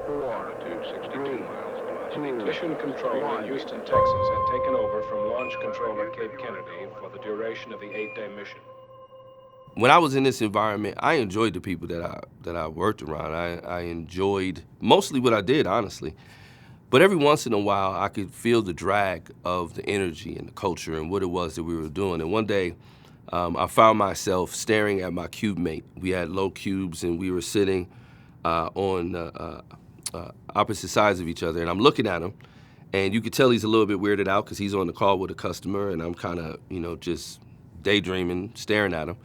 altitude 62 miles plus. Mission control in Houston, Texas had taken over from launch control at Cape Kennedy for the duration of the 8-day mission. When I was in this environment, I enjoyed the people that I worked around. I enjoyed mostly what I did, honestly. But every once in a while, I could feel the drag of the energy and the culture and what it was that we were doing. And one day, I found myself staring at my cube mate. We had low cubes, and we were sitting on opposite sides of each other. And I'm looking at him, and you could tell he's a little bit weirded out because he's on the call with a customer, and I'm kind of, just daydreaming, staring at him.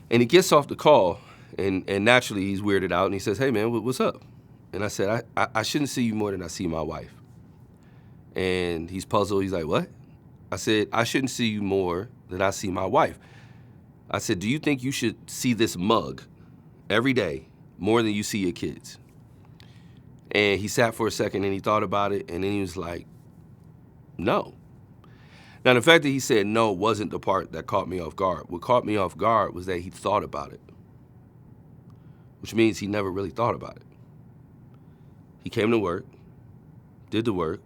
And he gets off the call, and naturally he's weirded out, and he says, "Hey man, what's up?" And I said, I shouldn't see you more than I see my wife. And he's puzzled. He's like, "What?" I said, "I shouldn't see you more than I see my wife." I said, "Do you think you should see this mug every day more than you see your kids?" And he sat for a second, and he thought about it, and then he was like, "No." Now, the fact that he said no wasn't the part that caught me off guard. What caught me off guard was that he thought about it, which means he never really thought about it. He came to work, did the work,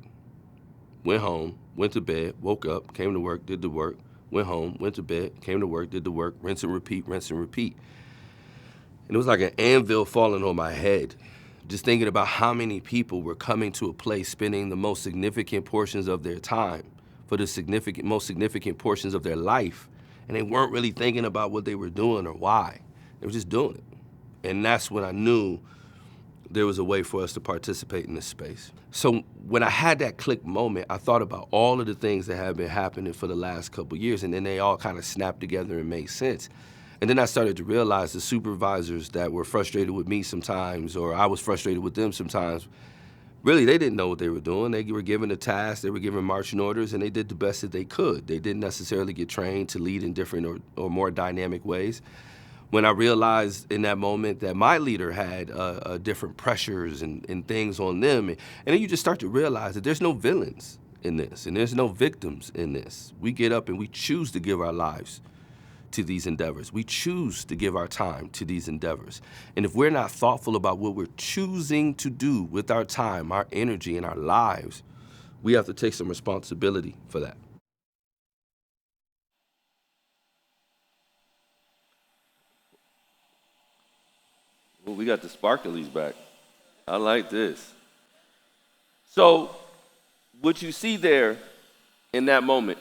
went home, went to bed, woke up, came to work, did the work, went home, went to bed, came to work, did the work, rinse and repeat, rinse and repeat. And it was like an anvil falling on my head, just thinking about how many people were coming to a place, spending the most significant portions of their time for the most significant portions of their life, and they weren't really thinking about what they were doing or why. They were just doing it. And that's when I knew there was a way for us to participate in this space. So when I had that click moment, I thought about all of the things that had been happening for the last couple of years, and then they all kind of snapped together and made sense. And then I started to realize the supervisors that were frustrated with me sometimes, or I was frustrated with them sometimes, really, they didn't know what they were doing. They were given a task, they were given marching orders, and they did the best that they could. They didn't necessarily get trained to lead in different or more dynamic ways. When I realized in that moment that my leader had different pressures and things on them, and then you just start to realize that there's no villains in this, and there's no victims in this. We get up and we choose to give our lives to these endeavors. We choose to give our time to these endeavors. And if we're not thoughtful about what we're choosing to do with our time, our energy, and our lives, we have to take some responsibility for that. Well, we got the sparklies back. I like this. So what you see there in that moment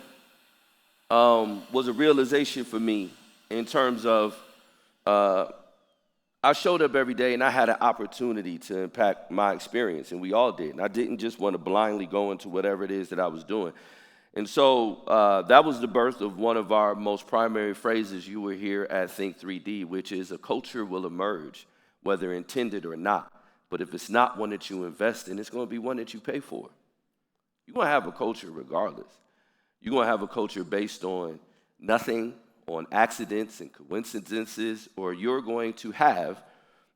was a realization for me in terms of I showed up every day and I had an opportunity to impact my experience, and we all did. And I didn't just want to blindly go into whatever it is that I was doing. And so that was the birth of one of our most primary phrases you will hear at Think 3D, which is a culture will emerge, whether intended or not. But if it's not one that you invest in, it's going to be one that you pay for. You're going to have a culture regardless. You're going to have a culture based on nothing, on accidents and coincidences, or you're going to have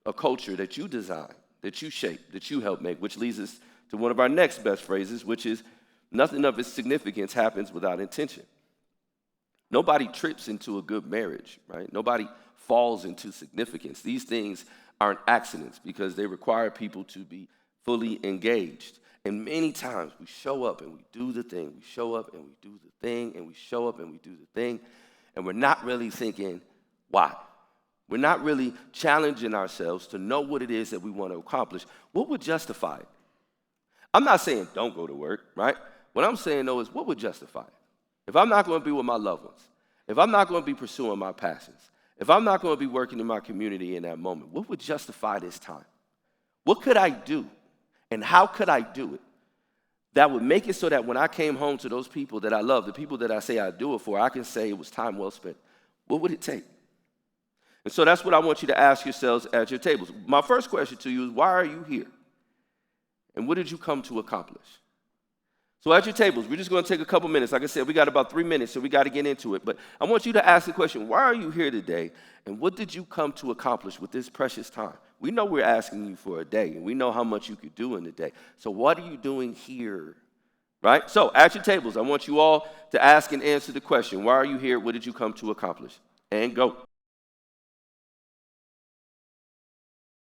a culture that you design, that you shape, that you help make, which leads us to one of our next best phrases, which is nothing of its significance happens without intention. Nobody trips into a good marriage, right? Nobody falls into significance. These things aren't accidents because they require people to be fully engaged. And many times we show up and we do the thing, we show up and we do the thing, and we show up and we do the thing, and we're not really thinking, why? We're not really challenging ourselves to know what it is that we want to accomplish. What would justify it? I'm not saying don't go to work, right? What I'm saying, though, is what would justify it? If I'm not going to be with my loved ones, if I'm not going to be pursuing my passions, if I'm not going to be working in my community in that moment, what would justify this time? What could I do? And how could I do it that would make it so that when I came home to those people that I love, the people that I say I do it for, I can say it was time well spent? What would it take? And so that's what I want you to ask yourselves at your tables. My first question to you is, why are you here? And what did you come to accomplish? So at your tables, we're just going to take a couple minutes. Like I said, we got about 3 minutes, so we got to get into it. But I want you to ask the question, why are you here today? And what did you come to accomplish with this precious time? We know we're asking you for a day, and we know how much you could do in a day. So what are you doing here? Right? So at your tables, I want you all to ask and answer the question, why are you here? What did you come to accomplish? And go.